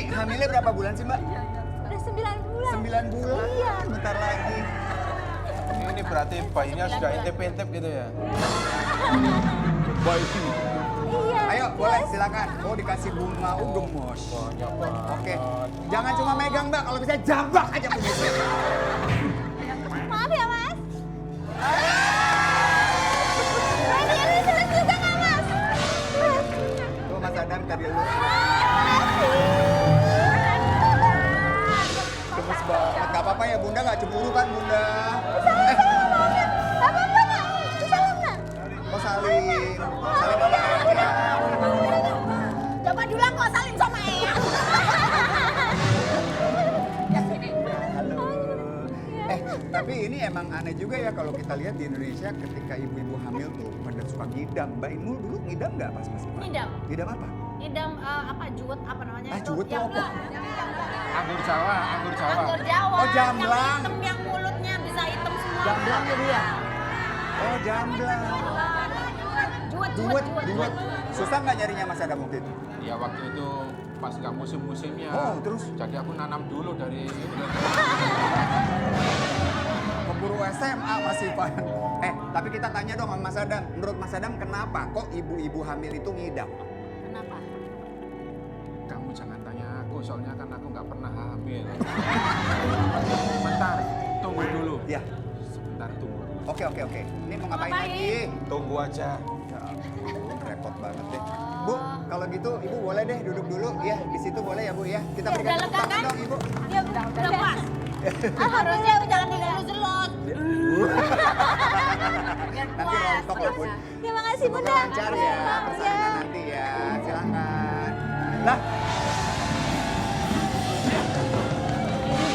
hamilnya berapa bulan sih Mbak? Udah 9 bulan. 9 bulan? Iya. Bentar lagi. Ini berarti bayinya sudah intip-intip gitu ya? Bayi. Iya. Ayo, boleh silakan. Oh, dikasih bunga. Gemes. Banyak banget. Oke. Jangan cuma megang Mbak, kalau bisa jambak aja kumisnya. Maaf ya Mas. Ini seneng juga nggak Mas? Tuh Mas Adam tadi lu. Gemes banget. Gak apa-apa ya Bunda, gak cemburu kan Bunda? Apa nggak? Bisa nggak? Oh saling. Saling apa ya? Coba dulu kok saling sama Eyang. Ya sini. Halo. Tapi ini emang aneh juga ya kalau kita lihat di Indonesia ketika ibu-ibu hamil tuh pada suka ngidam. Mbak Inul dulu ngidam nggak pas masih hamil? Ngidam. Ngidam apa? Ngidam apa juwet apa namanya? Ah, juwet tuh apa? Anggur Jawa, anggur Jawa. Anggur Jawa. Oh, jamblang. Yang hitam, yang mulutnya bisa hitam semua. Jamblang ya dia? Oh jamblang. Juwet. Duet. Susah nggak nyarinya Mas Adam mungkin? Ya waktu itu pas nggak musim-musimnya. Oh, terus? Jadi aku nanam dulu dari Keburu SMA masih Pak. Tapi kita tanya dong sama Mas Adam. Menurut Mas Adam kenapa kok ibu-ibu hamil itu ngidam? Kenapa? Kamu jangan tanya aku, soalnya kan aku nggak pernah hamil. Sebentar, tunggu dulu. Ya. Sebentar tunggu. Oke. Ini mau ngapain Ngapain? lagi? Tunggu aja. Ya ampun, repot banget deh. Bu, kalau gitu Ibu boleh deh duduk dulu. Ya, di situ boleh ya Bu ya. Kita Ya, berikan udah tepuk lega tangan kan? dong Ibu. Ya udah puas. Harusnya jangan dilus-lus. Nanti rontok loh Bun. Terima kasih Semoga Bunda. lancar ya persalinan nanti ya. Silakan. Lah,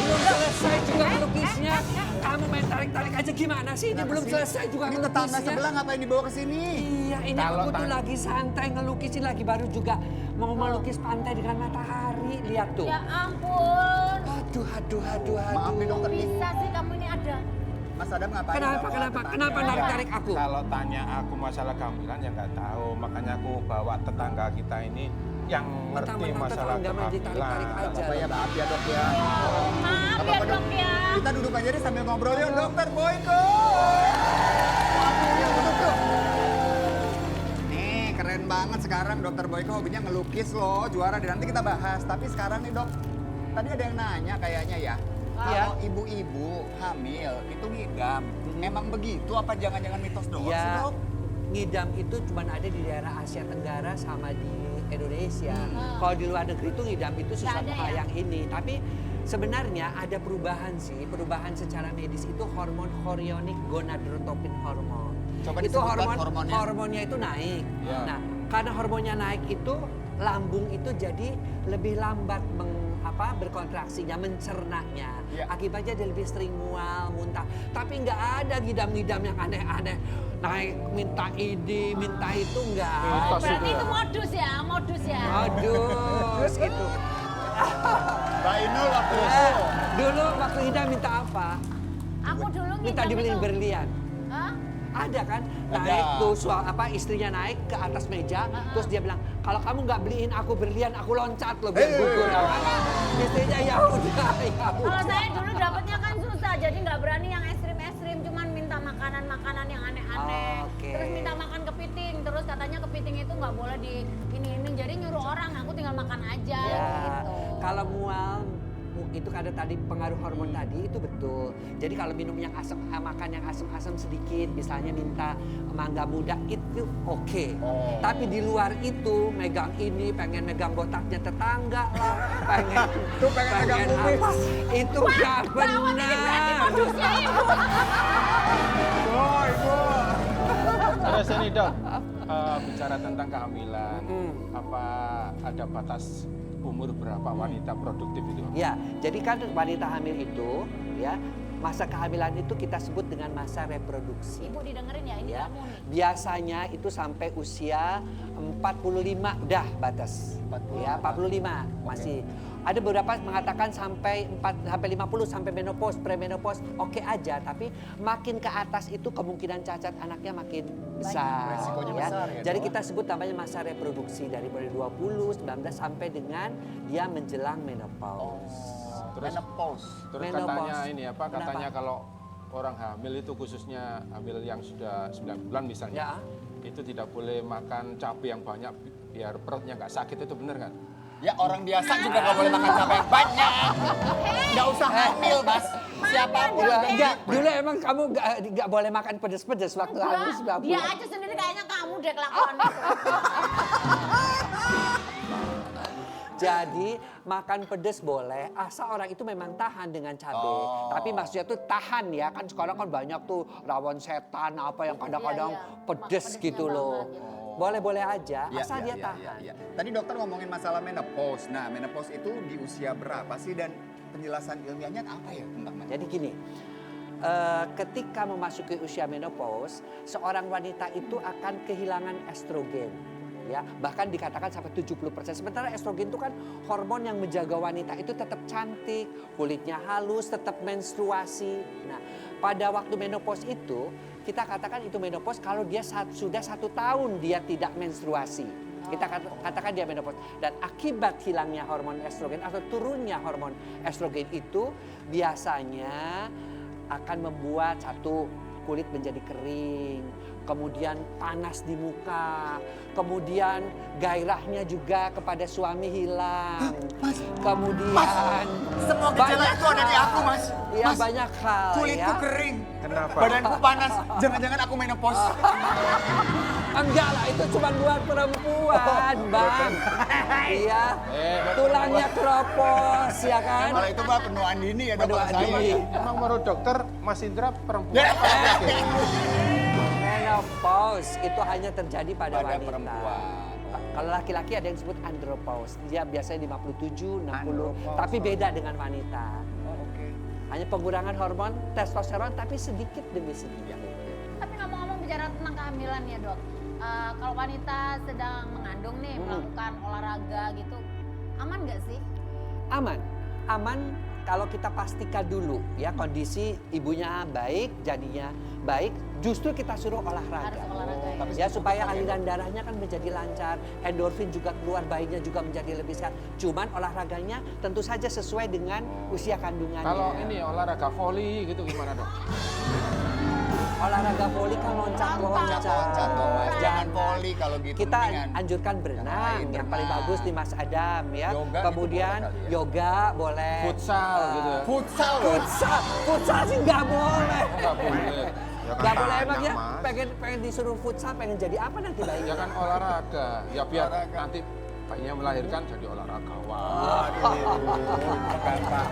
Belum selesai juga melukisnya. Kamu main tarik-tarik aja gimana sih? Ini belum sih? selesai juga Ini tetangga melukisnya. sebelah ngapain dibawa ke sini? Iya, ini Kalau aku tuh tanya- lagi santai ngelukisin lagi baru juga mau melukis pantai dengan matahari. Lihat tuh. Ya ampun. Aduh. Maaf nih dokter. Bisa sih kamu ini ada. Mas Adam ngapain? Kenapa? bawa tetangga? Kenapa narik-narik aku? Kalau tanya aku masalah kehamilan ya nggak tahu. Makanya aku bawa tetangga kita ini yang ngerti Mentang-mentang masalah tetangga main kehamilan. ditarik-tarik aja. Apa ya maaf ya dok ya. Maaf Apa-apa, ya Dok. dok ya. Kita duduk aja deh sambil ngobrol yuk dokter Boyko. Waduh, yuk duduk yuk. Nih keren banget sekarang dokter Boyko hobinya ngelukis loh. Juara deh nanti kita bahas. Tapi sekarang nih dok, tadi ada yang nanya kayaknya ya. Iya. Kalau ibu-ibu hamil itu ngidam. Emang begitu apa jangan-jangan mitos doang sih Ya, dok? ngidam itu cuma ada di daerah Asia Tenggara sama di Indonesia. Kalau di luar negeri itu ngidam itu sesuatu ada hal ya? yang ini. Tapi sebenarnya ada perubahan sih. Perubahan secara medis itu hormon chorionic gonadotropin hormon. Coba Itu disebutkan hormonnya. hormonnya itu naik. Ya. Nah, karena hormonnya naik itu lambung itu jadi lebih lambat berkontraksinya, mencernanya. Ya. Akibatnya dia lebih sering mual, muntah. Tapi nggak ada ngidam-ngidam yang aneh-aneh. Naik minta ini, minta itu nggak Mitos ada. Berarti itu modus ya. Aduh, itu. Mbak Inul waktu itu. Dulu waktu ngidam minta apa? Aku dulu Minta ngidam dibeliin itu. berlian. Hah? Ada kan? Ada. Naik tuh istrinya naik ke atas meja, terus dia bilang, kalau kamu nggak beliin aku berlian, aku loncat loh biar gugur. Istrinya ya udah. Kalau saya dulu dapatnya kan susah, jadi nggak berani yang ekstrim-ekstrim, cuman minta makanan-makanan yang aneh-aneh. Oke. Terus minta makan kepiting, terus katanya kepiting itu nggak boleh di ini, jadi nyuruh orang, aku tinggal makan aja Ya, gitu. kalau mual itu ada tadi pengaruh hormon tadi itu betul. Jadi kalau minum yang asam, makan yang asam-asam sedikit, misalnya minta mangga muda itu oke. Oh. Tapi di luar itu megang ini, pengen megang botaknya tetangga lah, pengen Tuh pengen megang kumis. apa? Itu nggak Gawat, ini berarti benar. modusnya ibu. Boy, Terus ini dok, bicara tentang kehamilan, Hmm. apa ada batas umur berapa wanita produktif itu? Ya, jadi kan wanita hamil itu ya masa kehamilan itu kita sebut dengan masa reproduksi. Ibu didengerin ya, ini Ya, kamu nih. biasanya itu sampai usia 45 dah batas. 45. Ya, 45 masih. Ada beberapa mengatakan sampai 50 sampai menopause, premenopause oke aja, tapi makin ke atas itu kemungkinan cacat anaknya makin besar. Resikonya ya. besar ya, Jadi Dok. kita sebut namanya masa reproduksi dari 20, 19 sampai dengan dia menjelang menopause. Terus- Menopause. Terus Menopause. katanya ini apa? Katanya Kenapa? kalau orang hamil itu khususnya hamil yang sudah 9 bulan misalnya, itu tidak boleh makan cabai yang banyak biar perutnya nggak sakit, itu benar kan? Ya orang biasa juga nggak boleh makan cabai banyak. Nggak usah hamil, Mas. Siapapun. Dulu emang kamu nggak boleh makan pedes-pedes waktu hamil 9 Dia bulan. aja sendiri kayaknya kamu deh kelakuannya. Jadi makan pedes boleh, asal orang itu memang tahan dengan cabai. Oh. Tapi maksudnya tuh tahan ya, kan sekarang kan banyak tuh rawon setan apa yang kadang-kadang Iya, iya. pedes Pedesnya gitu loh. banget gitu. Boleh-boleh aja, Ya, asal ya, dia ya, tahan. ya, ya. Tadi dokter ngomongin masalah menopause. Nah, menopause itu di usia berapa sih dan penjelasan ilmiahnya apa ya tentang menopause? Jadi gini, ketika memasuki usia menopause, seorang wanita itu akan kehilangan estrogen. Ya, bahkan dikatakan sampai 70%. Sementara estrogen itu kan hormon yang menjaga wanita itu tetap cantik, kulitnya halus, tetap menstruasi. Nah, pada waktu menopause itu, kita katakan itu menopause kalau dia sudah 1 tahun dia tidak menstruasi. Kita katakan dia menopause. Dan akibat hilangnya hormon estrogen atau turunnya hormon estrogen itu biasanya akan membuat satu kulit menjadi kering, kemudian panas di muka, kemudian gairahnya juga kepada suami hilang, kemudian Semua gejala itu ada di aku, Mas. Iya, Mas, banyak hal kulitku ya. kering. Kenapa? Badanku panas. Jangan-jangan aku menopause. Enggak lah, itu cuma buat perempuan, Bang. Iya, tulangnya keropos, ya kan? Kalau itu mah penuaan dini ya dok. Penuaan kalau saya. dini. Emang menurut dokter Mas Indra perempuan? Ya. apa laki? Menopause itu hanya terjadi pada Pada wanita. perempuan. Kalau laki-laki ada yang disebut andropause. Dia biasanya 57, 60, Andropause. tapi beda dengan wanita. Oh, oke. Hanya pengurangan hormon testosteron tapi sedikit demi sedikit. Tapi ngomong-ngomong bicara tentang kehamilan ya dok, kalau wanita sedang mengandung nih melakukan olahraga gitu, aman nggak sih? Aman, aman kalau kita pastikan dulu ya kondisi ibunya baik, jadinya baik, justru kita suruh olahraga. Harus olahraga ya. Tapi Ya supaya aliran darahnya kan menjadi lancar, endorfin juga keluar, bayinya juga menjadi lebih sehat. Cuman olahraganya tentu saja sesuai dengan usia kandungannya. Kalau ini olahraga voli gitu gimana dok? olahraga voli kan loncat-loncat. Loncat-loncat dong, Mas. Jangan voli kalau gitu. Kita mendingan. anjurkan berenang, Yang lain, yang paling berenang. bagus di Mas Adam ya. Yoga gitu Kemudian boleh kali ya? yoga boleh. Futsal gitu ya? Futsal loh. Futsal sih nggak boleh. Nggak boleh. Ya kan Nggak boleh banyak, emangnya Mas. pengen disuruh futsal, pengen jadi apa nanti Ya bayinya? kan olahraga. Ya biar Olahraga. nanti bayinya melahirkan jadi olahragawan. Aduh, gampang.